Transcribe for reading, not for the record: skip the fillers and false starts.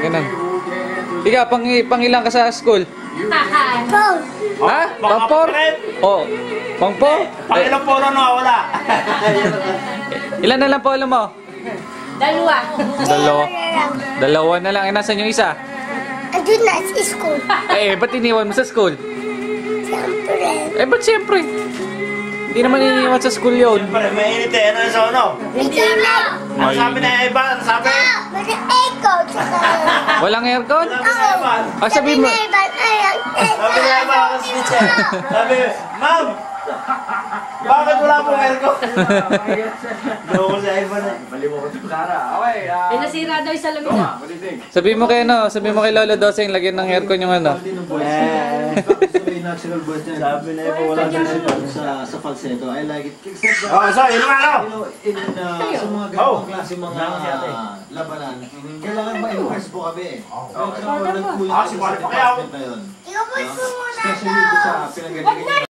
Ganun. Ikaw, pangilang ka sa school? Ha? Pang-4? Oo. Pang-4? Pangilang polo na wala. Ilan na lang polo mo? Dalawa. Dalawa na lang. Nasaan yung isa? Andun na sa school. Ba't iniwan mo sa school? Siyempre. Ba't siyempre? Hindi naman iniwan sa school yun. Siyempre, mainit eh. Ano yung sa ano? Hindi na. Ano sabi na iba? Ano sabi? May echo. Walang aircon? Oo. Sabi mo. Sabi na Sabi na iba kasi teacher. Sabi, Ma'am! Bakit wala pong aircon? Gawin ko sa iba na. Ay, nasira daw yung salamin na. Sabi mo kay Lolo Doseng, lagyan ng aircon yung ano. Natural voice niya. Sabi na iba wala sa falsetto. I like it. Oh, so, yun nga ano? Sa mga ganong klase mga labanan, kailangan ma-impress po kami eh. Kaya nagkulang Si sa Juan Pacquiao. department na yun. Ikaw po muna Especially sa pinagaling